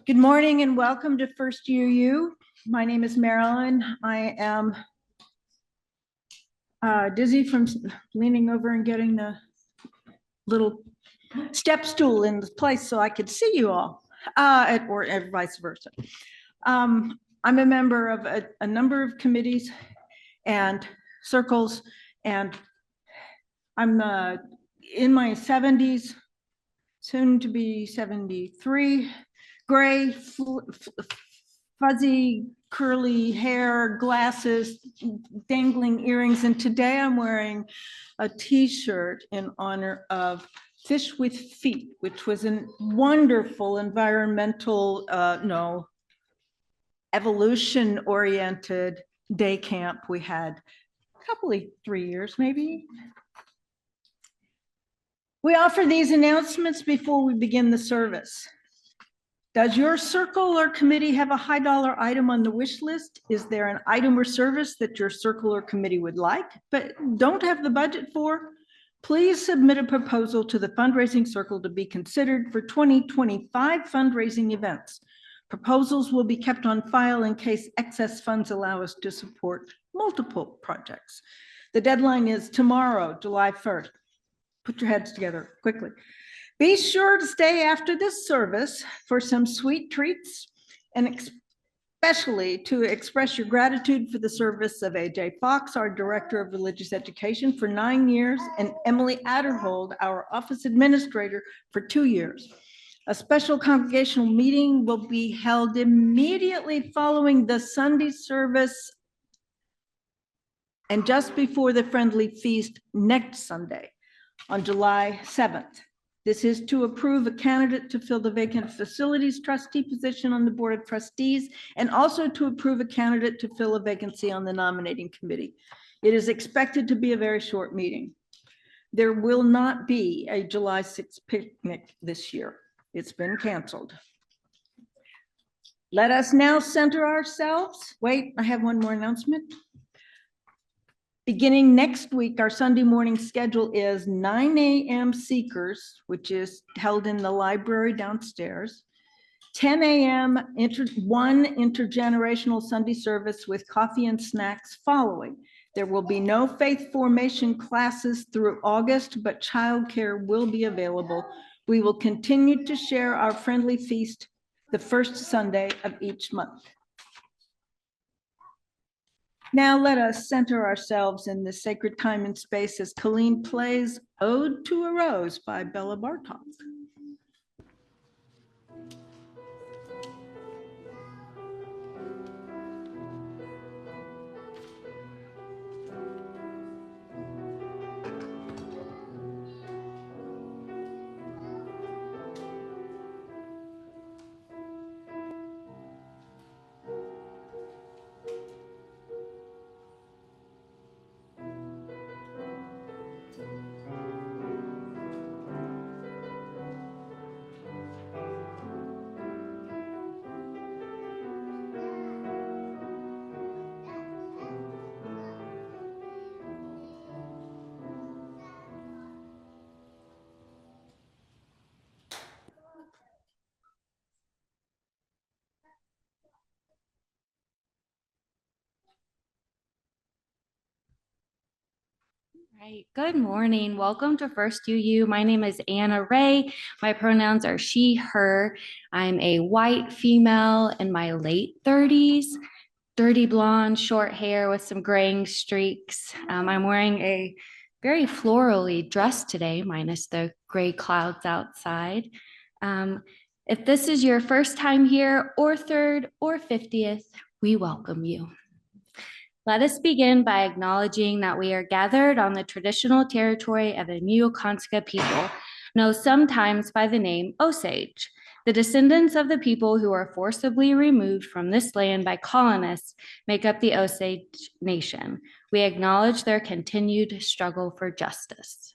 Good morning and welcome to First UU. My name is Marilyn. I am dizzy from leaning over and getting the little step stool in place so I could see you all, or vice versa. I'm a member of a number of committees and circles, and I'm in my 70s, soon to be 73, gray, fuzzy, curly hair, glasses, dangling earrings. And today I'm wearing a t-shirt in honor of Fish with Feet, which was a wonderful environmental, evolution-oriented day camp we had a couple of 3 years, maybe. We offer these announcements before we begin the service. Does your circle or committee have a high dollar item on the wish list? Is there an item or service that your circle or committee would like, but don't have the budget for? Please submit a proposal to the fundraising circle to be considered for 2025 fundraising events. Proposals will be kept on file in case excess funds allow us to support multiple projects. The deadline is tomorrow, July 1st. Put your heads together quickly. Be sure to stay after this service for some sweet treats, and especially to express your gratitude for the service of AJ Fox, our Director of Religious Education, for 9 years, and Emily Adderhold, our Office Administrator, for 2 years. A special congregational meeting will be held immediately following the Sunday service and just before the Friendly Feast next Sunday on July 7th. This is to approve a candidate to fill the vacant facilities trustee position on the Board of Trustees, and also to approve a candidate to fill a vacancy on the nominating committee. It is expected to be a very short meeting. There will not be a July 6th picnic this year. It's been canceled. Let us now center ourselves. Wait, I have one more announcement. Beginning next week, our Sunday morning schedule is 9 a.m. Seekers, which is held in the library downstairs. 10 a.m. one intergenerational Sunday service with coffee and snacks following. There will be no faith formation classes through August, but childcare will be available. We will continue to share our Friendly Feast the first Sunday of each month. Now let us center ourselves in the sacred time and space as Colleen plays Ode to a Rose by Bella Bartok. Right. Good morning. Welcome to First UU. My name is Anna Ray. My pronouns are she, her. I'm a white female in my late 30s, dirty blonde, short hair with some graying streaks. I'm wearing a very florally dress today, minus the gray clouds outside. If this is your first time here, or third, or 50th, we welcome you. Let us begin by acknowledging that we are gathered on the traditional territory of the Mio-Conska people, known sometimes by the name Osage. The descendants of the people who were forcibly removed from this land by colonists make up the Osage Nation. We acknowledge their continued struggle for justice.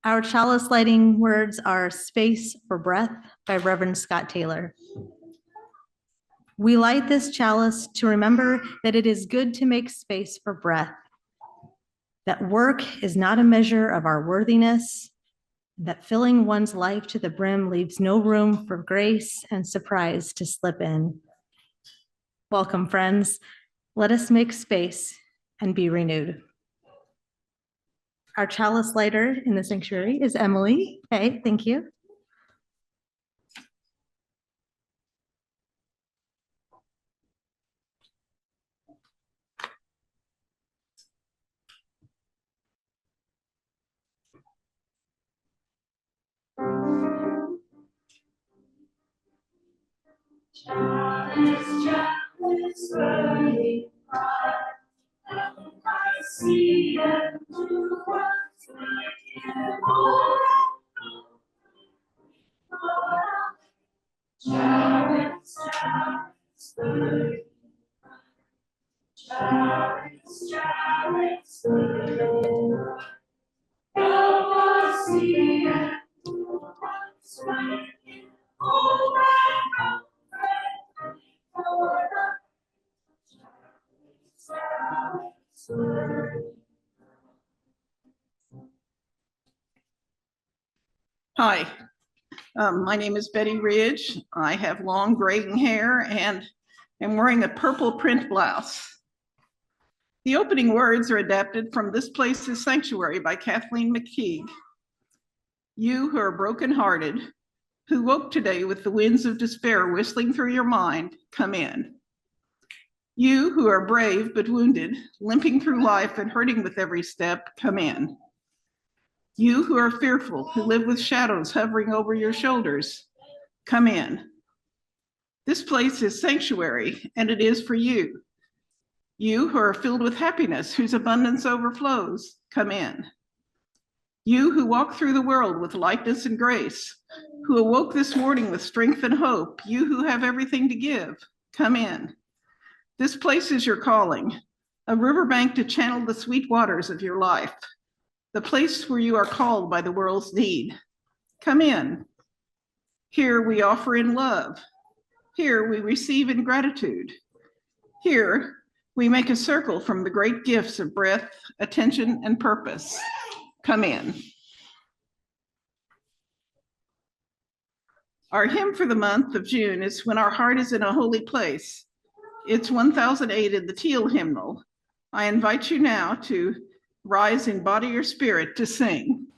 Our chalice lighting words are Space for Breath by Reverend Scott Taylor. We light this chalice to remember that it is good to make space for breath, that work is not a measure of our worthiness, that filling one's life to the brim leaves no room for grace and surprise to slip in. Welcome, friends. Let us make space and be renewed. Our chalice lighter in the sanctuary is Emily. Hey, thank you. Chalice, burning bright, I see and do what's right in all. Chalice, chalice, burning bright, chalice, chalice, burning bright. Help us see and do what's right in all and Hi, my name is Betty Ridge. I have long graying hair and am wearing a purple print blouse. The opening words are adapted from This Place is Sanctuary by Kathleen McKeague. You who are brokenhearted, who woke today with the winds of despair whistling through your mind, come in. You who are brave but wounded, limping through life and hurting with every step, come in. You who are fearful, who live with shadows hovering over your shoulders, come in. This place is sanctuary, and it is for you. You who are filled with happiness, whose abundance overflows, come in. You who walk through the world with lightness and grace, who awoke this morning with strength and hope, you who have everything to give, come in. This place is your calling, a riverbank to channel the sweet waters of your life, the place where you are called by the world's need. Come in. Here we offer in love. Here we receive in gratitude. Here we make a circle from the great gifts of breath, attention, and purpose. Come in. Our hymn for the month of June is When Our Heart is in a Holy Place. It's 1008 in the Teal hymnal. I invite you now to rise in body or spirit to sing.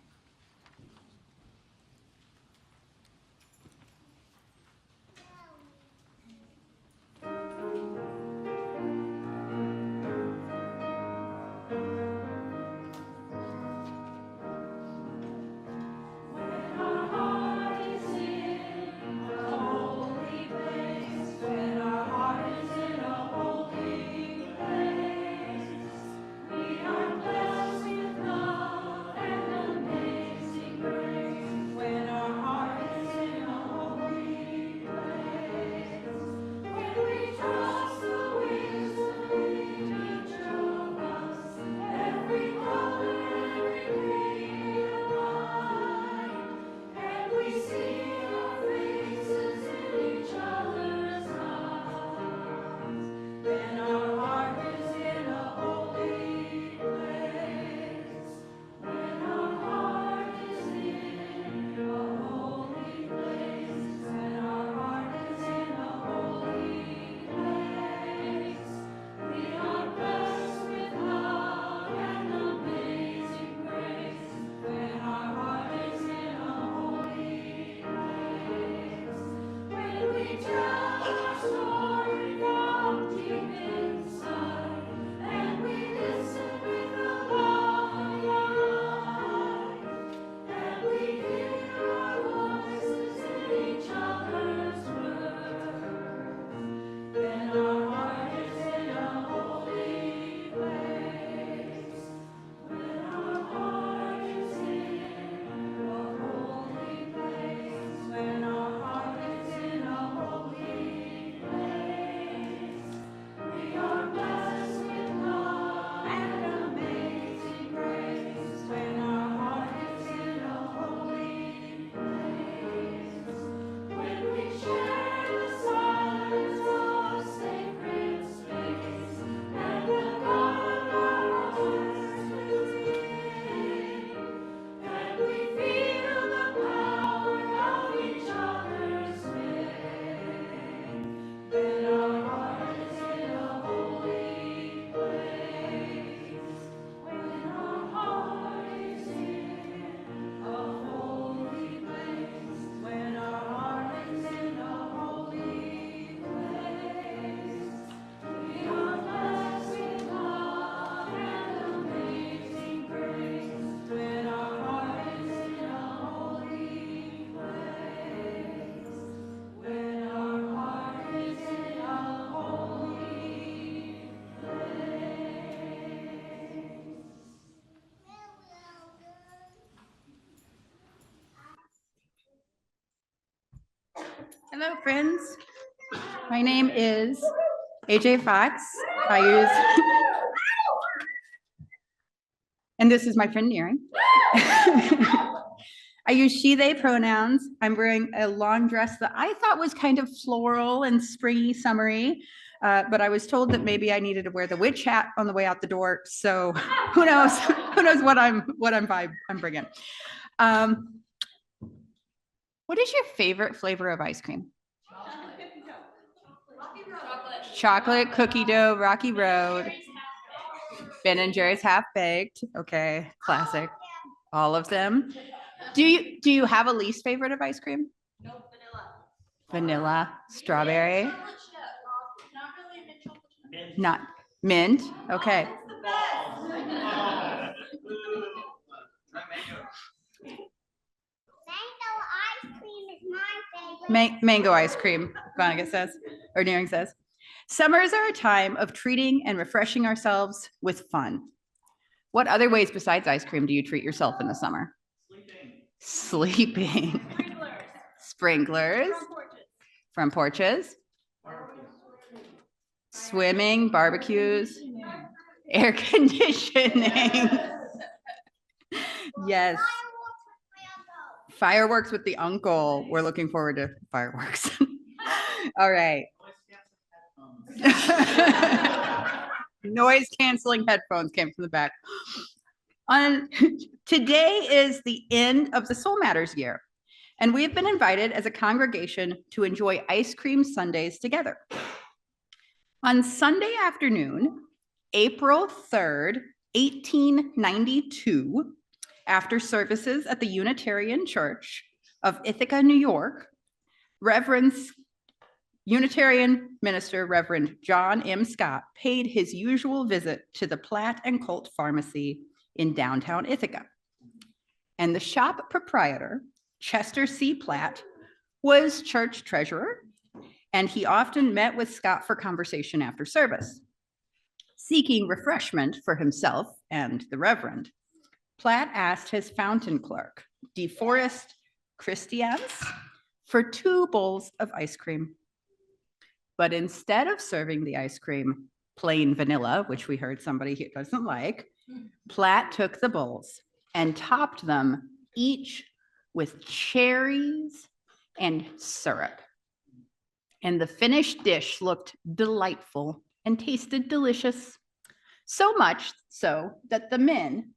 Hello, friends. My name is AJ Fox. And this is my friend Nearing. I use she, they pronouns. I'm wearing a long dress that I thought was kind of floral and springy, summery, but I was told that maybe I needed to wear the witch hat on the way out the door. So who knows? Who knows what I'm bringing? What is your favorite flavor of ice cream? Chocolate, cookie dough, Rocky Road. Ben & Jerry's Half Baked. Okay, classic. All of them. Do you have a least favorite of ice cream? No, vanilla. Vanilla, strawberry, Chocolate chip. Not really mint chocolate chip. not mint. Okay. It's the best. Mango ice cream is my favorite. Mango ice cream, Veronica says, or Nearing says. Summers are a time of treating and refreshing ourselves with fun. What other ways besides ice cream do you treat yourself in the summer? Sleeping. Sprinklers. Front porches. Swimming, barbecues, air conditioning. Yes. Fireworks with the uncle. We're looking forward to fireworks. All right. Noise canceling headphones came from the back. Today is the end of the Soul Matters year, and we have been invited as a congregation to enjoy ice cream sundaes together. On Sunday afternoon, April 3rd, 1892, after services at the Unitarian Church of Ithaca, New York, Unitarian minister Reverend John M. Scott paid his usual visit to the Platt and Colt Pharmacy in downtown Ithaca. And the shop proprietor, Chester C. Platt, was church treasurer, and he often met with Scott for conversation after service. Seeking refreshment for himself and the Reverend, Platt asked his fountain clerk, DeForest Christians, for 2 bowls of ice cream. But instead of serving the ice cream plain vanilla, which we heard somebody here doesn't like, Platt took the bowls and topped them each with cherries and syrup. And the finished dish looked delightful and tasted delicious. So much so that the men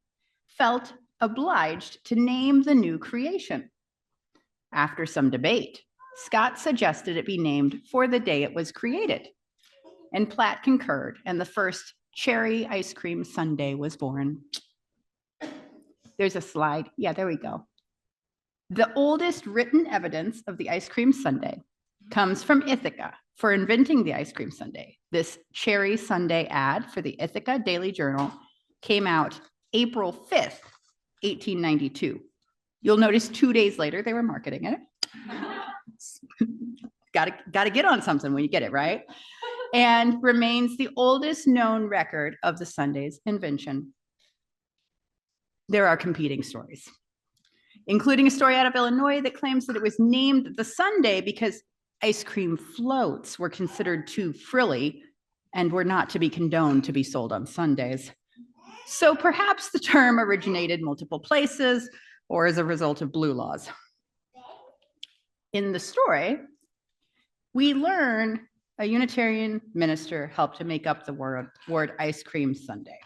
felt obliged to name the new creation. After some debate, Scott suggested it be named for the day it was created. And Platt concurred, and the first cherry ice cream sundae was born. There's a slide. Yeah, there we go. The oldest written evidence of the ice cream sundae comes from Ithaca for inventing the ice cream sundae. This cherry sundae ad for the Ithaca Daily Journal came out April 5th, 1892. You'll notice 2 days later, they were marketing it. Gotta get on something when you get it, right? And remains the oldest known record of the sundae's invention. There are competing stories, including a story out of Illinois that claims that it was named the sundae because ice cream floats were considered too frilly and were not to be condoned to be sold on Sundays. So perhaps the term originated multiple places or as a result of blue laws. In the story, we learn a Unitarian minister helped to make up the word ice cream sundae.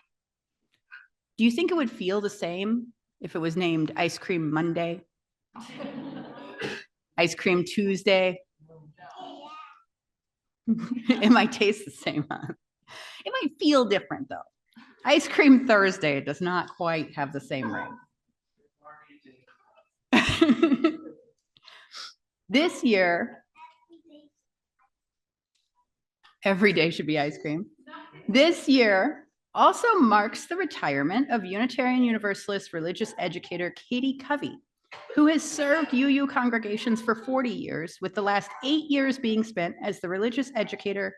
Do you think it would feel the same if it was named Ice Cream Monday? Ice Cream Tuesday? It might taste the same. It might feel different though. Ice Cream Thursday does not quite have the same ring. This year, every day should be ice cream. This year also marks the retirement of Unitarian Universalist religious educator Katie Covey, who has served UU congregations for 40 years, with the last 8 years being spent as the religious educator,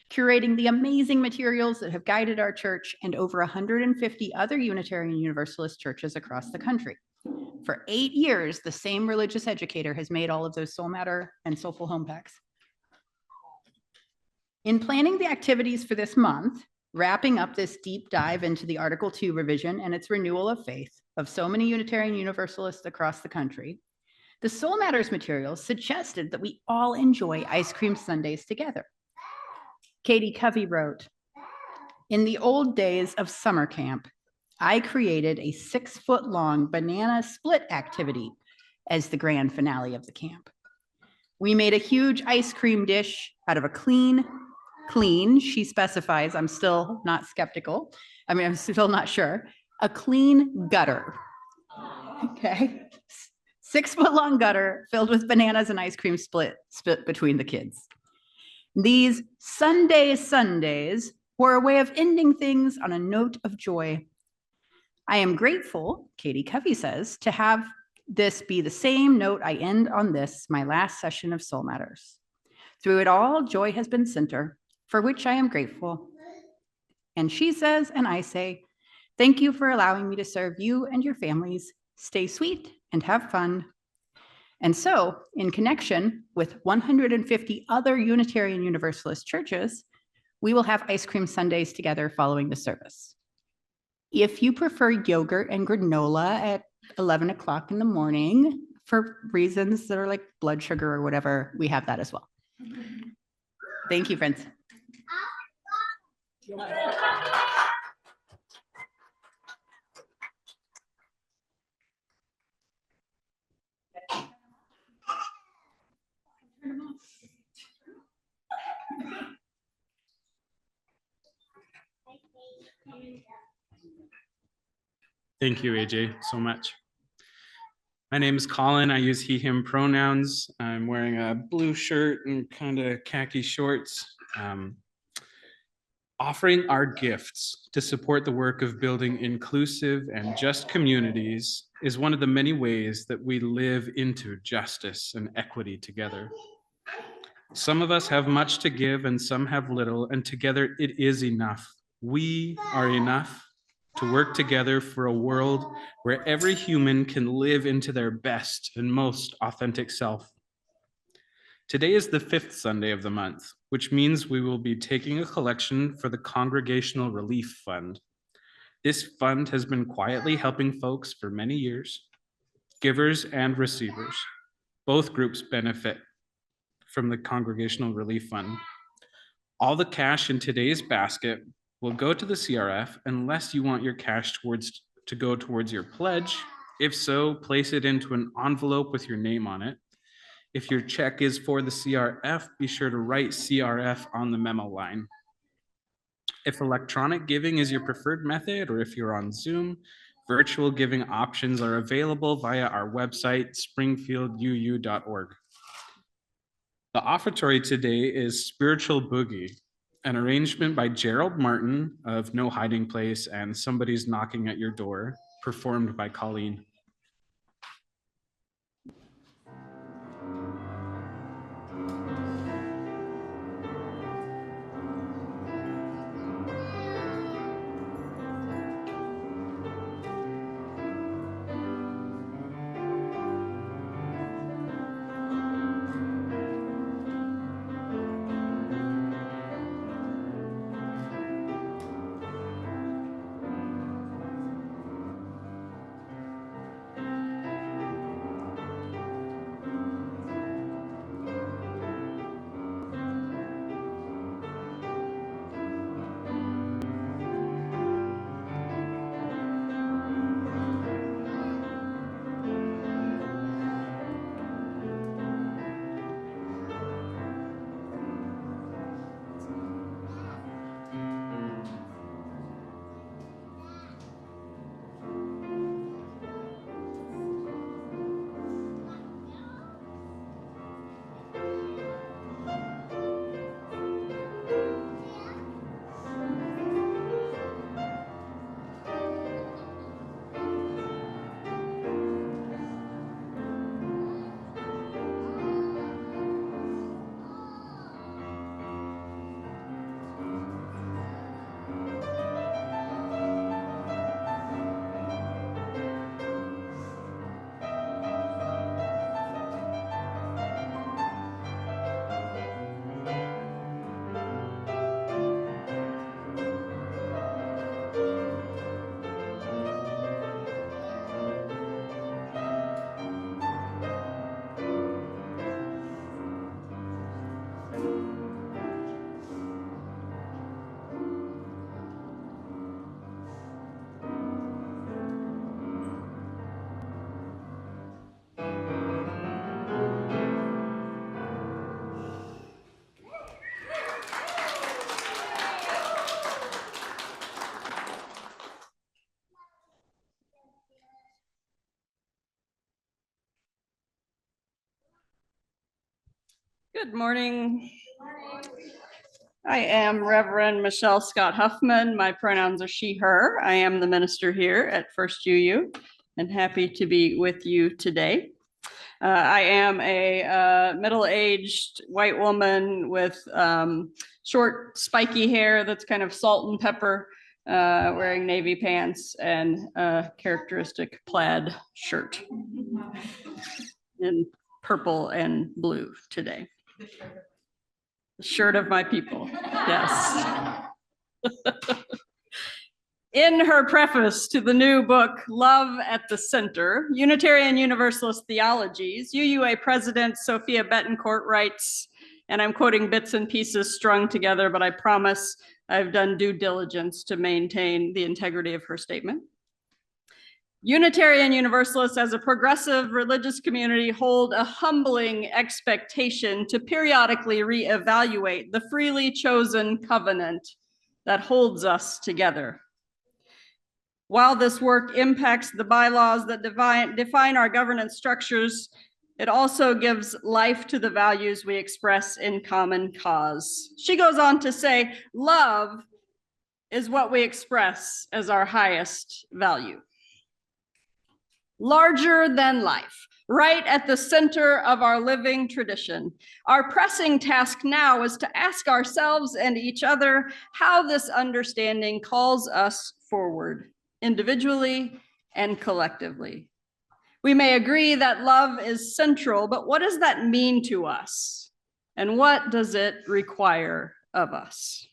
curating the amazing materials that have guided our church and over 150 other Unitarian Universalist churches across the country. For 8 years, the same religious educator has made all of those Soul Matter and Soulful Home Packs. In planning the activities for this month, wrapping up this deep dive into the Article 2 revision and its renewal of faith of so many Unitarian Universalists across the country, the Soul Matters materials suggested that we all enjoy ice cream sundaes together. Katie Covey wrote, "In the old days of summer camp, I created a 6-foot-long banana split activity as the grand finale of the camp. We made a huge ice cream dish out of a clean, she specifies, I'm still not skeptical. I'm still not sure, a clean gutter. Okay. 6-foot-long gutter filled with bananas and ice cream split between the kids. These Sundays were a way of ending things on a note of joy. I am grateful," Katie Covey says, "to have this be the same note I end on this, my last session of Soul Matters. Through it all, joy has been center, for which I am grateful." And she says, and I say, thank you for allowing me to serve you and your families. Stay sweet and have fun. And so, in connection with 150 other Unitarian Universalist churches, we will have ice cream sundaes together following the service. If you prefer yogurt and granola at 11 o'clock in the morning for reasons that are like blood sugar or whatever, we have that as well. Thank you, friends. Thank you, AJ, so much. My name is Colin. I use he, him pronouns. I'm wearing a blue shirt and kind of khaki shorts. Offering our gifts to support the work of building inclusive and just communities is one of the many ways that we live into justice and equity together. Some of us have much to give and some have little, and together it is enough. We are enough to work together for a world where every human can live into their best and most authentic self. Today is the 5th Sunday of the month, which means we will be taking a collection for the Congregational Relief Fund. This fund has been quietly helping folks for many years. Givers and receivers, both groups benefit from the Congregational Relief Fund. All the cash in today's basket will go to the CRF unless you want your cash to go towards your pledge. If so, place it into an envelope with your name on it. If your check is for the CRF, be sure to write CRF on the memo line. If electronic giving is your preferred method, or if you're on Zoom, virtual giving options are available via our website, springfielduu.org. The offertory today is Spiritual Boogie, an arrangement by Gerald Martin of No Hiding Place and Somebody's Knocking at Your Door, performed by Colleen. Good morning. I am Reverend Michelle Scott Huffman. My pronouns are she, her. I am the minister here at First UU and happy to be with you today. I am a middle-aged white woman with short spiky hair that's kind of salt and pepper, wearing navy pants and a characteristic plaid shirt in purple and blue today. The shirt of my people, yes. In her preface to the new book, Love at the Center, Unitarian Universalist Theologies, UUA President Sophia Betancourt writes, and I'm quoting bits and pieces strung together, but I promise I've done due diligence to maintain the integrity of her statement. Unitarian Universalists as a progressive religious community hold a humbling expectation to periodically reevaluate the freely chosen covenant that holds us together. While this work impacts the bylaws that define our governance structures, it also gives life to the values we express in common cause. She goes on to say, love is what we express as our highest value. Larger than life, right at the center of our living tradition. Our pressing task now is to ask ourselves and each other how this understanding calls us forward, individually and collectively. We may agree that love is central, but what does that mean to us? And what does it require of us?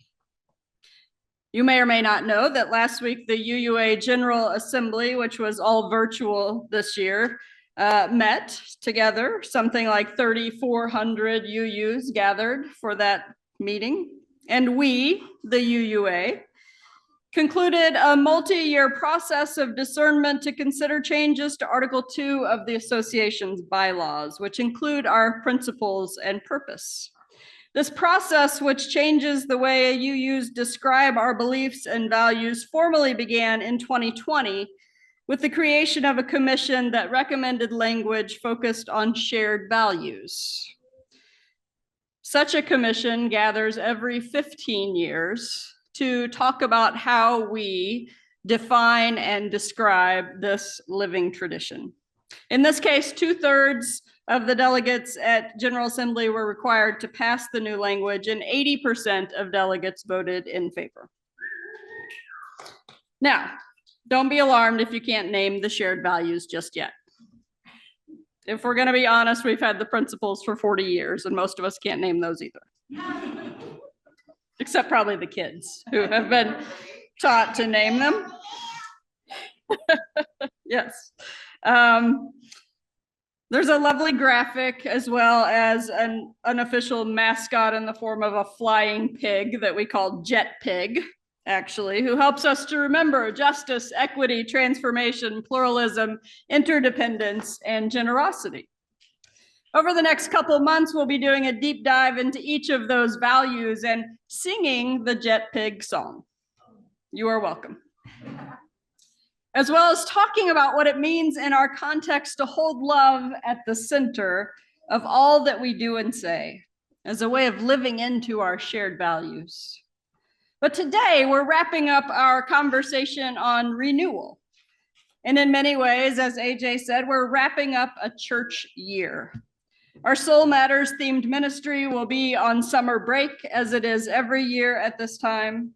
You may or may not know that last week, the UUA General Assembly, which was all virtual this year, met together. Something like 3,400 UUs gathered for that meeting. And we, the UUA, concluded a multi-year process of discernment to consider changes to Article 2 of the association's bylaws, which include our principles and purpose. This process, which changes the way UUs describe our beliefs and values, formally began in 2020 with the creation of a commission that recommended language focused on shared values. Such a commission gathers every 15 years to talk about how we define and describe this living tradition. In this case, 2/3 of the delegates at General Assembly were required to pass the new language, and 80% of delegates voted in favor. Now, don't be alarmed if you can't name the shared values just yet. If we're going to be honest, we've had the principles for 40 years, and most of us can't name those either. Except probably the kids who have been taught to name them. Yes. There's a lovely graphic as well as an unofficial mascot in the form of a flying pig that we call Jet Pig, actually, who helps us to remember justice, equity, transformation, pluralism, interdependence, and generosity. Over the next couple of months, we'll be doing a deep dive into each of those values and singing the Jet Pig song. You are welcome. As well as talking about what it means in our context to hold love at the center of all that we do and say, as a way of living into our shared values. But today, we're wrapping up our conversation on renewal. And in many ways, as AJ said, we're wrapping up a church year. Our Soul Matters themed ministry will be on summer break, as it is every year at this time.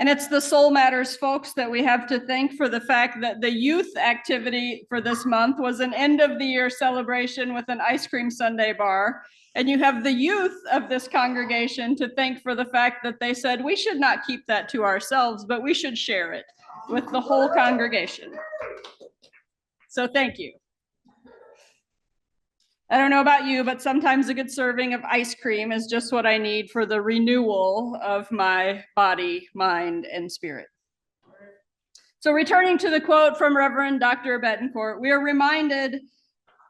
And it's the Soul Matters folks that we have to thank for the fact that the youth activity for this month was an end of the year celebration with an ice cream sundae bar. And you have the youth of this congregation to thank for the fact that they said we should not keep that to ourselves, but we should share it with the whole congregation. So thank you. I don't know about you, but sometimes a good serving of ice cream is just what I need for the renewal of my body, mind, and spirit. So returning to the quote from Reverend Dr. Betancourt, we are reminded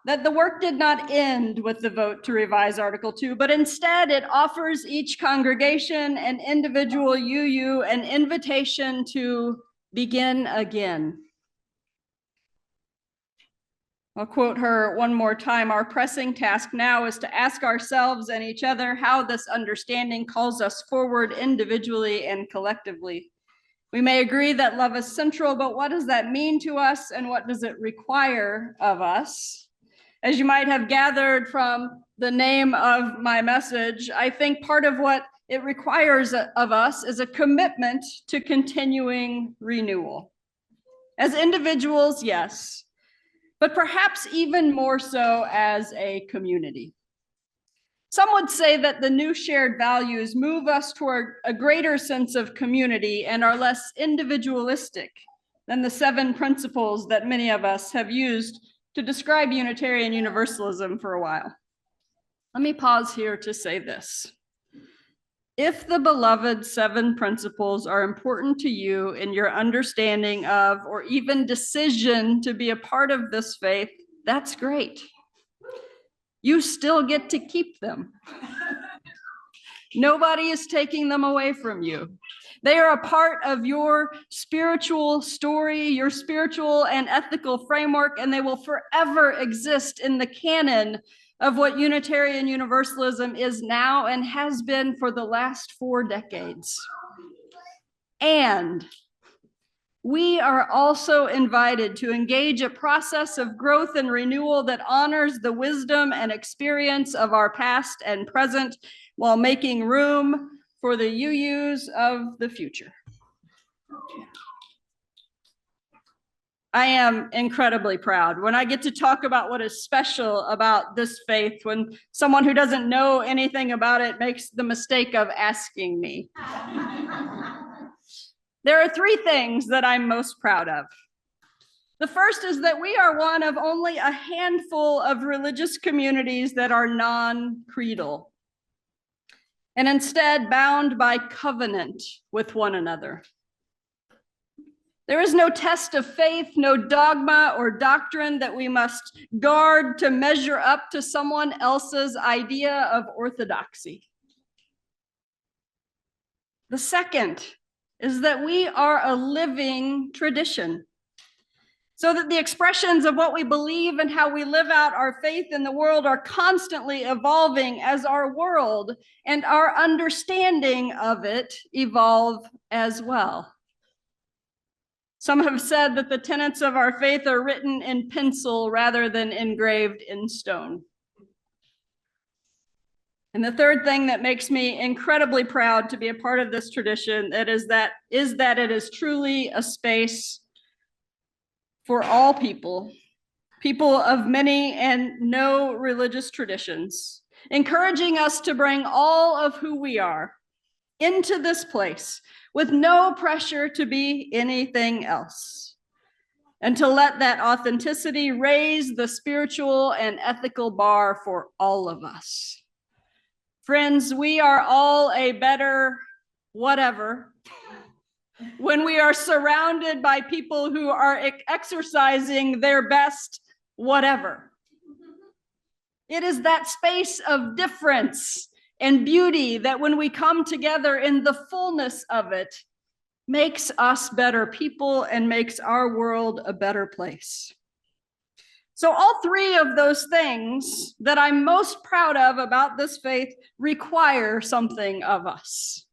that the work did not end with the vote to revise Article 2, but instead it offers each congregation and individual UU an invitation to begin again. I'll quote her one more time. Our pressing task now is to ask ourselves and each other how this understanding calls us forward individually and collectively. We may agree that love is central, but what does that mean to us and what does it require of us? As you might have gathered from the name of my message, I think part of what it requires of us is a commitment to continuing renewal. As individuals, yes, but perhaps even more so as a community. Some would say that the new shared values move us toward a greater sense of community and are less individualistic than the 7 principles that many of us have used to describe Unitarian Universalism for a while. Let me pause here to say this. If the beloved 7 principles are important to you in your understanding of or even decision to be a part of this faith, that's great. You still get to keep them. Nobody is taking them away from you. They are a part of your spiritual story, your spiritual and ethical framework, and they will forever exist in the canon of what Unitarian Universalism is now and has been for the last 4 decades. And we are also invited to engage a process of growth and renewal that honors the wisdom and experience of our past and present while making room for the UUs of the future. I am incredibly proud when I get to talk about what is special about this faith when someone who doesn't know anything about it makes the mistake of asking me. There are 3 things that I'm most proud of. The first is that we are one of only a handful of religious communities that are non-creedal and instead bound by covenant with one another. There is no test of faith, no dogma or doctrine that we must guard to measure up to someone else's idea of orthodoxy. The second is that we are a living tradition, so that the expressions of what we believe and how we live out our faith in the world are constantly evolving as our world and our understanding of it evolve as well. Some have said that the tenets of our faith are written in pencil rather than engraved in stone. And the third thing that makes me incredibly proud to be a part of this tradition is that it is truly a space for all people, people of many and no religious traditions, encouraging us to bring all of who we are into this place with no pressure to be anything else, and to let that authenticity raise the spiritual and ethical bar for all of us. Friends, we are all a better whatever when we are surrounded by people who are exercising their best whatever. It is that space of difference and beauty that when we come together in the fullness of it, makes us better people and makes our world a better place. So all 3 of those things that I'm most proud of about this faith require something of us.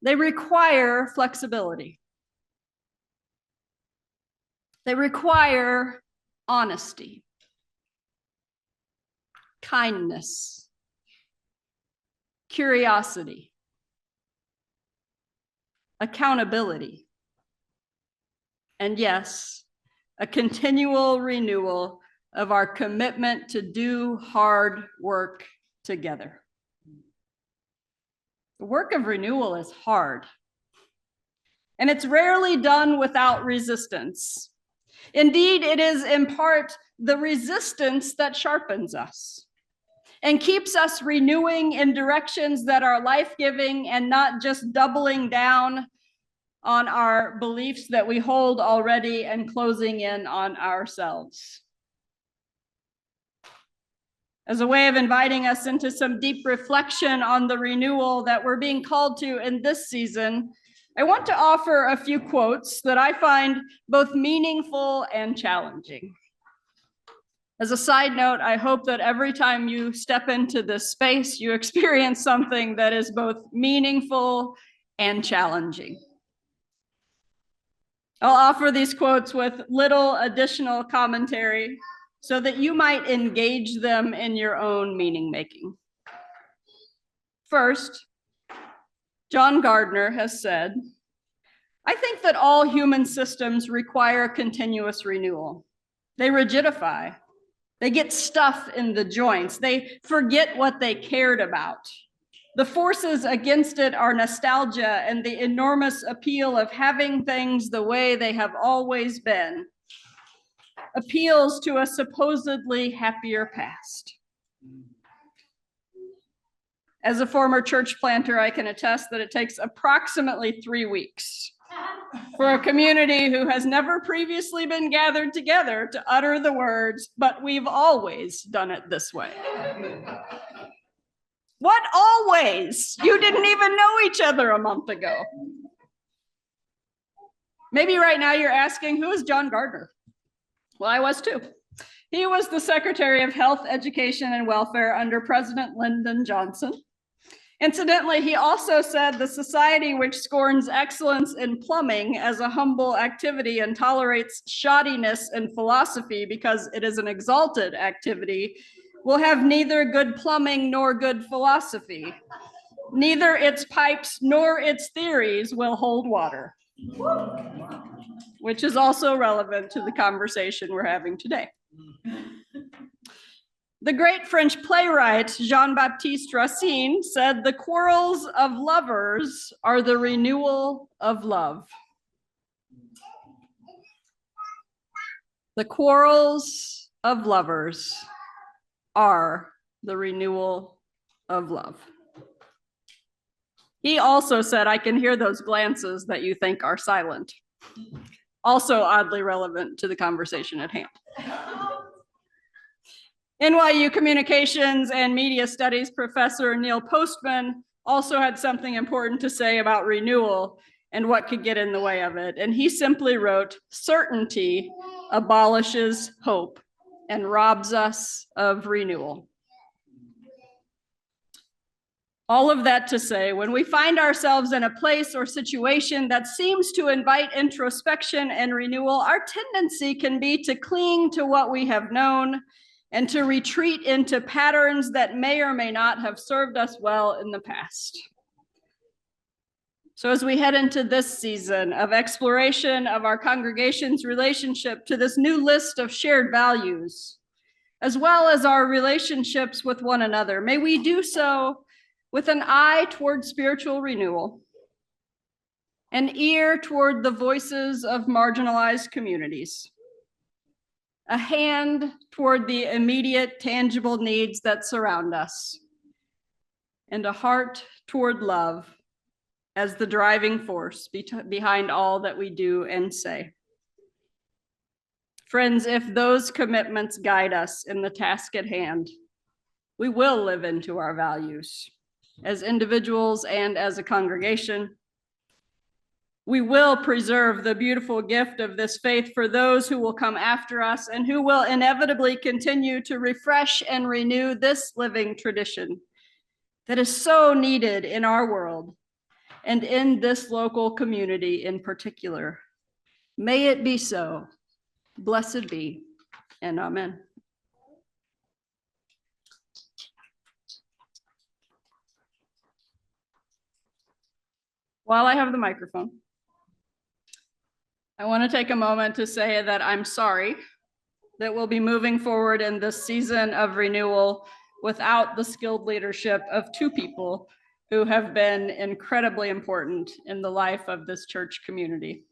They require flexibility. They require honesty, kindness, curiosity, accountability, and yes, a continual renewal of our commitment to do hard work together. The work of renewal is hard, and it's rarely done without resistance. Indeed, it is in part the resistance that sharpens us and keeps us renewing in directions that are life-giving and not just doubling down on our beliefs that we hold already and closing in on ourselves. As a way of inviting us into some deep reflection on the renewal that we're being called to in this season, I want to offer a few quotes that I find both meaningful and challenging. As a side note, I hope that every time you step into this space, you experience something that is both meaningful and challenging. I'll offer these quotes with little additional commentary so that you might engage them in your own meaning making. First, John Gardner has said, "I think that all human systems require continuous renewal. They rigidify. They get stuff in the joints. They forget what they cared about. The forces against it are nostalgia and the enormous appeal of having things the way they have always been. Appeals to a supposedly happier past." As a former church planter, I can attest that it takes approximately 3 weeks for a community who has never previously been gathered together to utter the words, "But we've always done it this way." What always? You didn't even know each other a month ago. Maybe right now you're asking, who is John Gardner? Well, I was too. He was the Secretary of Health, Education, and Welfare under President Lyndon Johnson. Incidentally, he also said the society which scorns excellence in plumbing as a humble activity and tolerates shoddiness in philosophy because it is an exalted activity will have neither good plumbing nor good philosophy. Neither its pipes nor its theories will hold water, which is also relevant to the conversation we're having today. The great French playwright Jean-Baptiste Racine said, "The quarrels of lovers are the renewal of love." The quarrels of lovers are the renewal of love. He also said, "I can hear those glances that you think are silent." Also oddly relevant to the conversation at hand. NYU Communications and Media Studies professor Neil Postman also had something important to say about renewal and what could get in the way of it. And he simply wrote, "Certainty abolishes hope and robs us of renewal." All of that to say, when we find ourselves in a place or situation that seems to invite introspection and renewal, our tendency can be to cling to what we have known and to retreat into patterns that may or may not have served us well in the past. So as we head into this season of exploration of our congregation's relationship to this new list of shared values, as well as our relationships with one another, may we do so with an eye toward spiritual renewal, an ear toward the voices of marginalized communities, a hand toward the immediate tangible needs that surround us, and a heart toward love as the driving force behind all that we do and say. Friends, if those commitments guide us in the task at hand, we will live into our values as individuals and as a congregation. We will preserve the beautiful gift of this faith for those who will come after us and who will inevitably continue to refresh and renew this living tradition that is so needed in our world and in this local community in particular. May it be so. Blessed be, and amen. While I have the microphone, I want to take a moment to say that I'm sorry that we'll be moving forward in this season of renewal without the skilled leadership of two people who have been incredibly important in the life of this church community.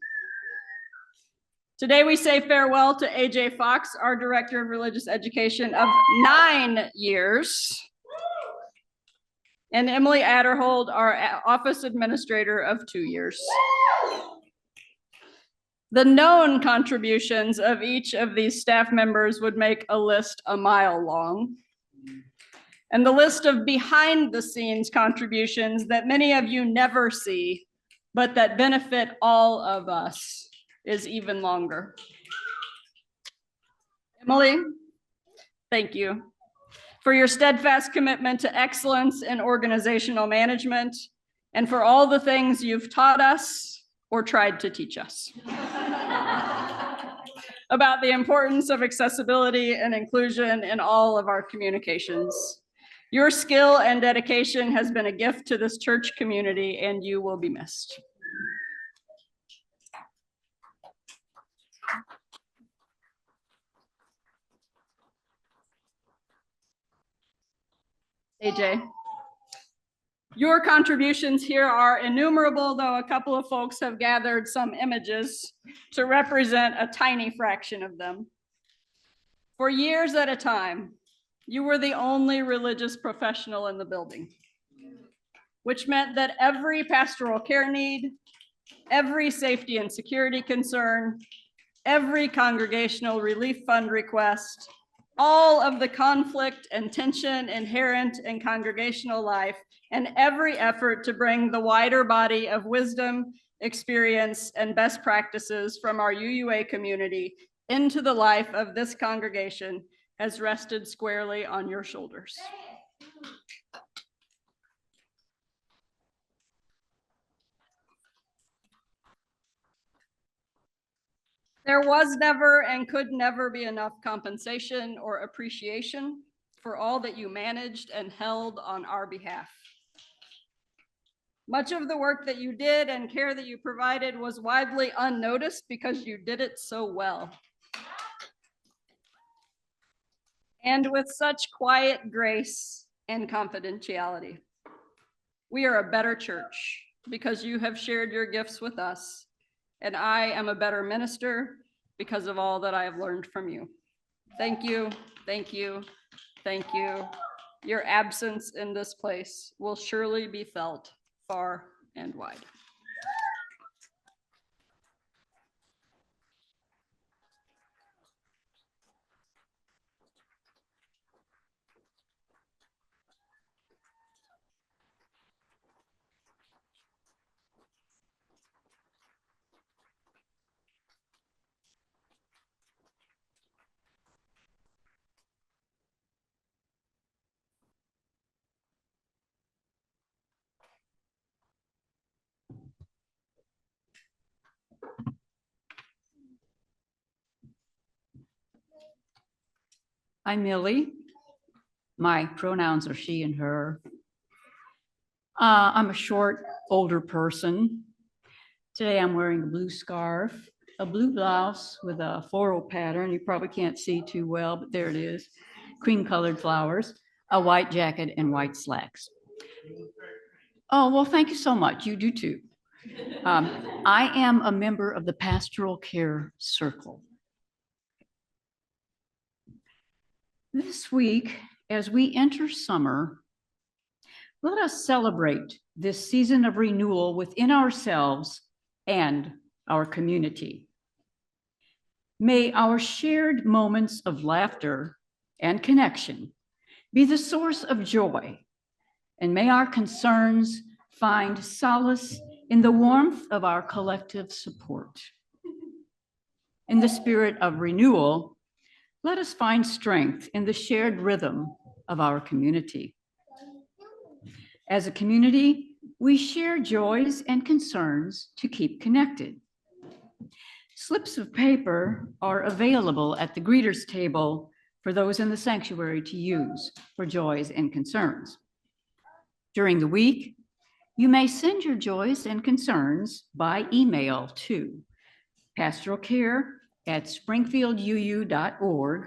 Today we say farewell to AJ Fox, our Director of Religious Education of 9 years, and Emily Adderhold, our Office Administrator of 2 years. The known contributions of each of these staff members would make a list a mile long. And the list of behind the scenes contributions that many of you never see, but that benefit all of us is even longer. Emily, Thank you. For your steadfast commitment to excellence in organizational management, and for all the things you've taught us or tried to teach us about the importance of accessibility and inclusion in all of our communications. Your skill and dedication has been a gift to this church community, and you will be missed. AJ. Your contributions here are innumerable, though a couple of folks have gathered some images to represent a tiny fraction of them. For years at a time, you were the only religious professional in the building, which meant that every pastoral care need, every safety and security concern, every congregational relief fund request, all of the conflict and tension inherent in congregational life, and every effort to bring the wider body of wisdom, experience, and best practices from our UUA community into the life of this congregation has rested squarely on your shoulders. There was never and could never be enough compensation or appreciation for all that you managed and held on our behalf. Much of the work that you did and care that you provided was widely unnoticed because you did it so well. And with such quiet grace and confidentiality. We are a better church because you have shared your gifts with us, and I am a better minister because of all that I have learned from you. Thank you, thank you, thank you. Your absence in this place will surely be felt far and wide. I'm Millie. My pronouns are she and her. I'm a short, older person. Today I'm wearing a blue scarf, a blue blouse with a floral pattern. You probably can't see too well, but there it is. Cream colored flowers, a white jacket, and white slacks. Oh, well, thank you so much. You do too. I am a member of the Pastoral Care Circle. This week, as we enter summer, let us celebrate this season of renewal within ourselves and our community. May our shared moments of laughter and connection be the source of joy, and may our concerns find solace in the warmth of our collective support. In the spirit of renewal, let us find strength in the shared rhythm of our community. As a community, we share joys and concerns to keep connected. Slips of paper are available at the greeters table for those in the sanctuary to use for joys and concerns. During the week, you may send your joys and concerns by email to pastoralcare@springfielduu.org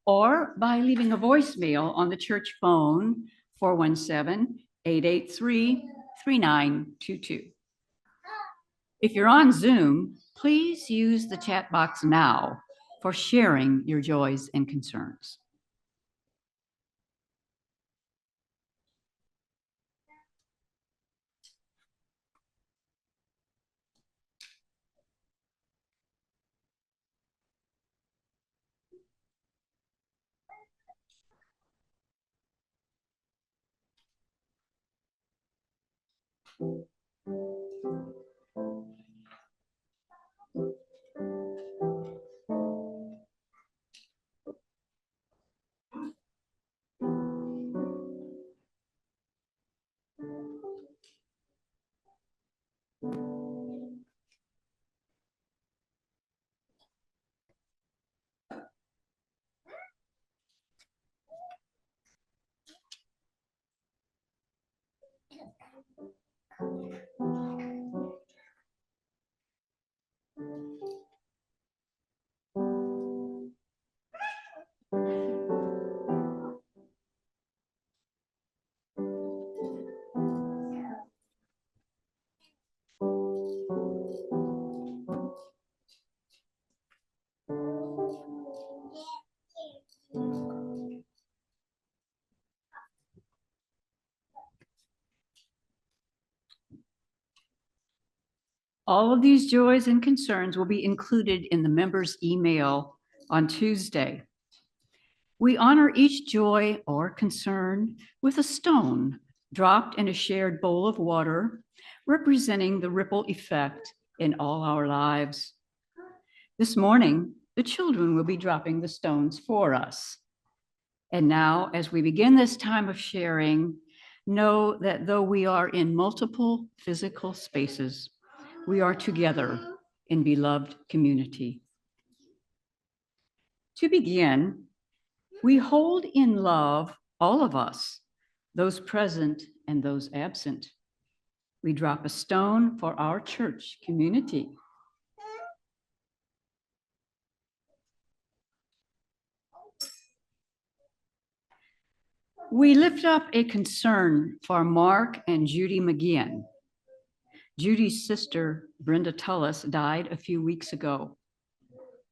or by leaving a voicemail on the church phone 417-883-3922. If you're on Zoom, please use the chat box now for sharing your joys and concerns. All of these joys and concerns will be included in the members' email on Tuesday. We honor each joy or concern with a stone dropped in a shared bowl of water, representing the ripple effect in all our lives. This morning, the children will be dropping the stones for us. And now, as we begin this time of sharing, know that though we are in multiple physical spaces, we are together in beloved community. To begin, we hold in love all of us, those present and those absent. We drop a stone for our church community. We lift up a concern for Mark and Judy McGinn. Judy's sister, Brenda Tullis, died a few weeks ago.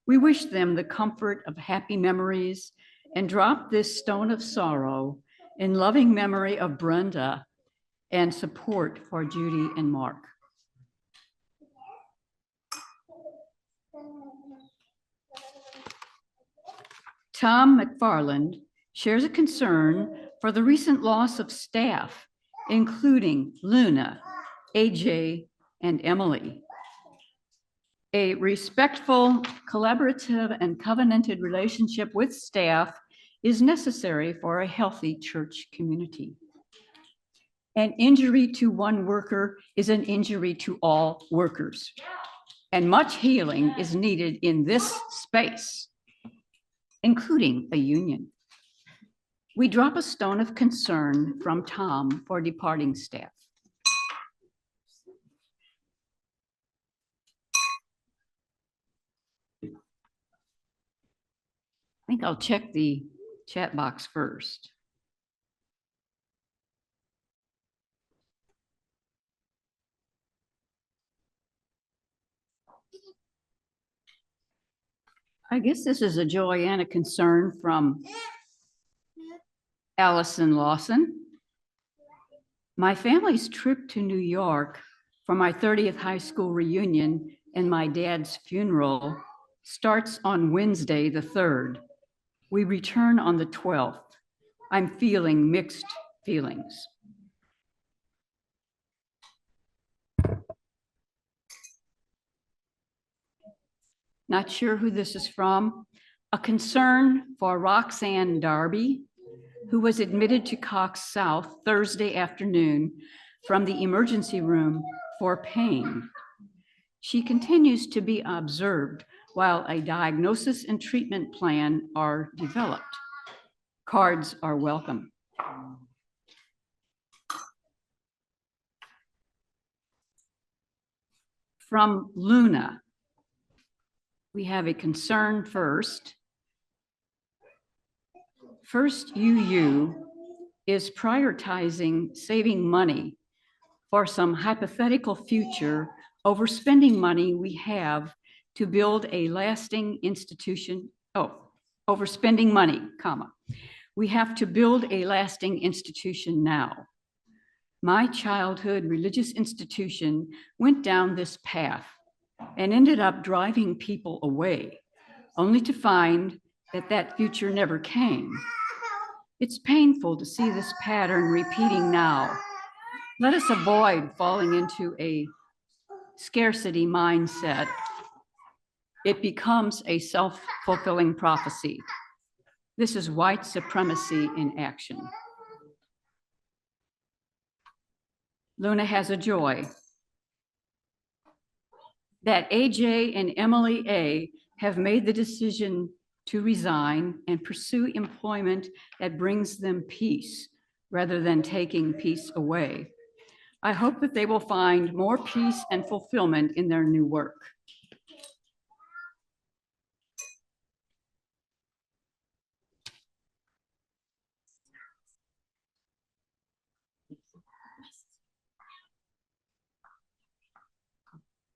We wish them the comfort of happy memories and drop this stone of sorrow in loving memory of Brenda and support for Judy and Mark. Tom McFarland shares a concern for the recent loss of staff, including Luna, AJ, and Emily. A respectful, collaborative, and covenanted relationship with staff is necessary for a healthy church community. An injury to one worker is an injury to all workers, and much healing is needed in this space, including a union. We drop a stone of concern from Tom for departing staff. I think I'll check the chat box first. I guess this is a joy and a concern from Allison Lawson. My family's trip to New York for my 30th high school reunion and my dad's funeral starts on Wednesday, the 3rd. We return on the 12th. I'm feeling mixed feelings. Not sure who this is from. A concern for Roxanne Darby, who was admitted to Cox South Thursday afternoon from the emergency room for pain. She continues to be observed while a diagnosis and treatment plan are developed. Cards are welcome. From Luna, we have a concern first. First UU is prioritizing saving money for some hypothetical future over spending money we have to build a lasting institution. Over spending money, comma. We have to build a lasting institution now. My childhood religious institution went down this path and ended up driving people away, only to find that that future never came. It's painful to see this pattern repeating now. Let us avoid falling into a scarcity mindset. It becomes a self-fulfilling prophecy. This is white supremacy in action. Luna has a joy that AJ and Emily A have made the decision to resign and pursue employment that brings them peace rather than taking peace away. I hope that they will find more peace and fulfillment in their new work.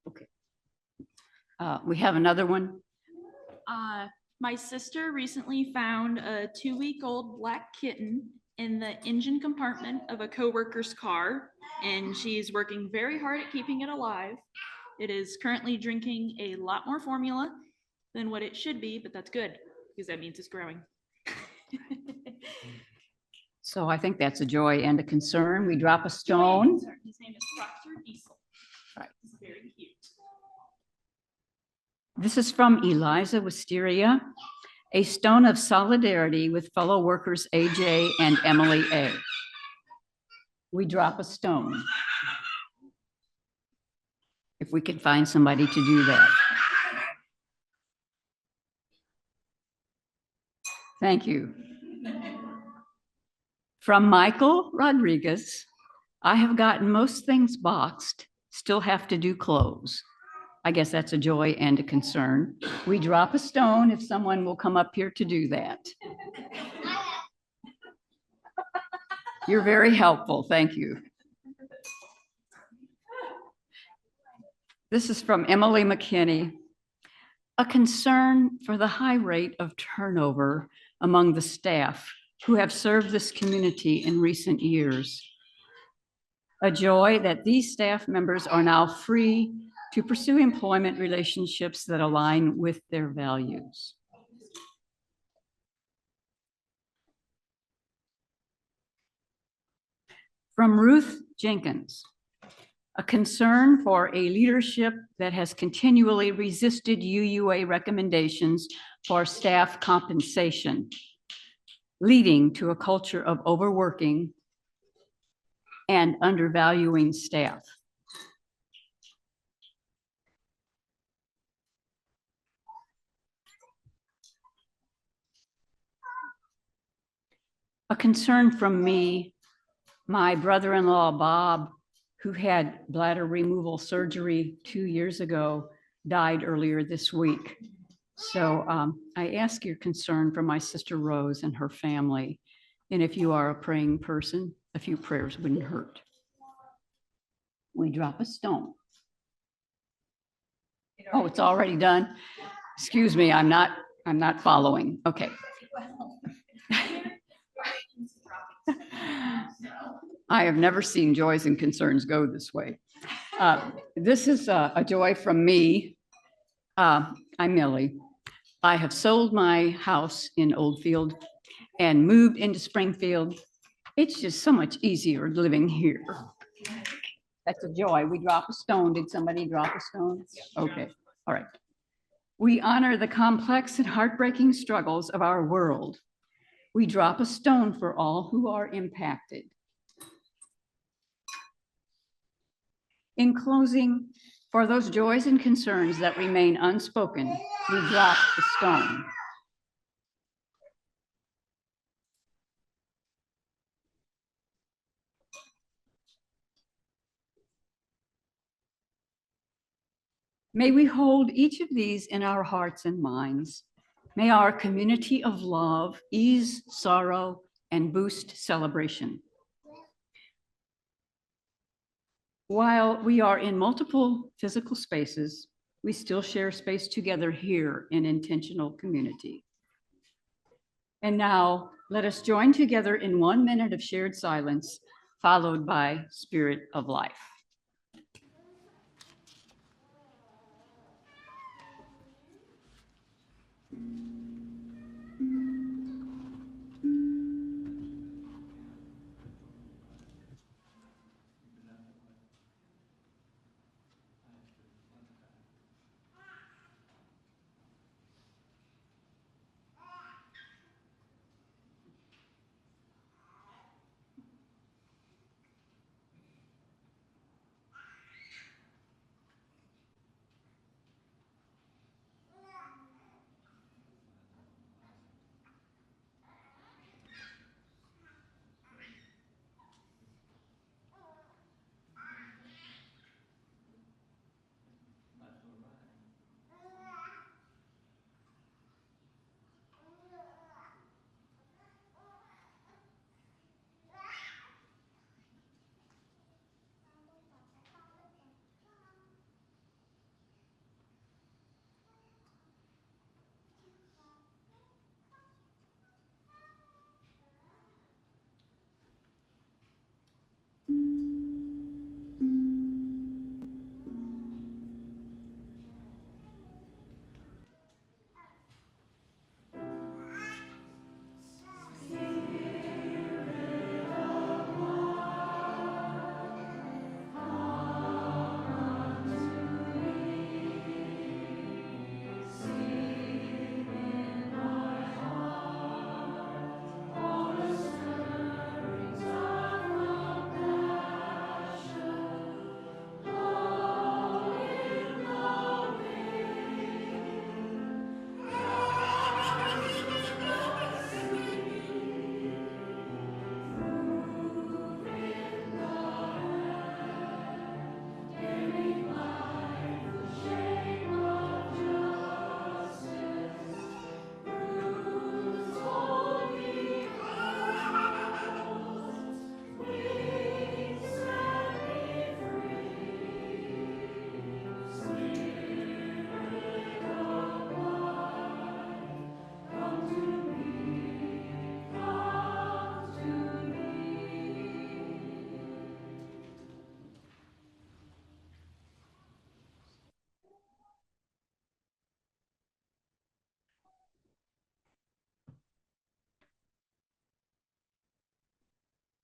Okay. We have another one. My sister recently found a 2-week-old black kitten in the engine compartment of a coworker's car, and she's working very hard at keeping it alive. It is currently drinking a lot more formula than what it should be, but that's good because that means it's growing. So I think that's a joy and a concern. We drop a stone. His name is Proctor Diesel. Right. He's very cute. This is from Eliza Wisteria, a stone of solidarity with fellow workers AJ and Emily A. We drop a stone. If we could find somebody to do that. Thank you. From Michael Rodriguez, I have gotten most things boxed, still have to do clothes. I guess that's a joy and a concern. We drop a stone if someone will come up here to do that. You're very helpful. Thank you. This is from Emily McKinney. A concern for the high rate of turnover among the staff who have served this community in recent years. A joy that these staff members are now free to pursue employment relationships that align with their values. From Ruth Jenkins, a concern for a leadership that has continually resisted UUA recommendations for staff compensation, leading to a culture of overworking and undervaluing staff. A concern from me, my brother-in-law, Bob, who had bladder removal surgery 2 years ago, died earlier this week. So I ask your concern for my sister Rose and her family. And if you are a praying person, a few prayers wouldn't hurt. We drop a stone. Oh, it's already done? Excuse me, I'm not following. Okay. I have never seen joys and concerns go this way. This is a joy from me. I'm Millie. I have sold my house in Oldfield and moved into Springfield. It's just so much easier living here. That's a joy. We drop a stone. Did somebody drop a stone? Okay, all right. We honor the complex and heartbreaking struggles of our world. We drop a stone for all who are impacted. In closing, for those joys and concerns that remain unspoken, we drop the stone. May we hold each of these in our hearts and minds. May our community of love ease sorrow and boost celebration. While we are in multiple physical spaces, we still share space together here in intentional community. And now let us join together in 1 minute of shared silence, followed by Spirit of Life.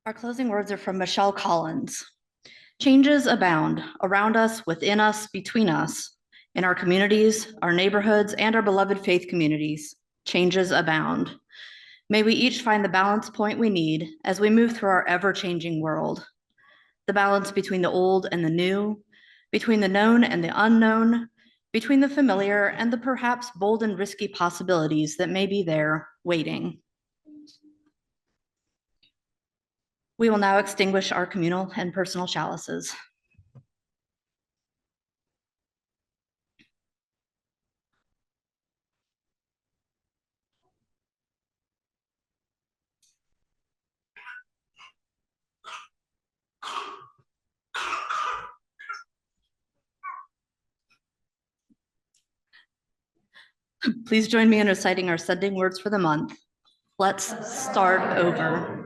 Our closing words are from Michelle Collins. Changes abound around us, within us, between us, in our communities, our neighborhoods, and our beloved faith communities. Changes abound. May we each find the balance point we need as we move through our ever-changing world. The balance between the old and the new, between the known and the unknown, between the familiar and the perhaps bold and risky possibilities that may be there waiting. We will now extinguish our communal and personal chalices. Please join me in reciting our sending words for the month. Let's start over.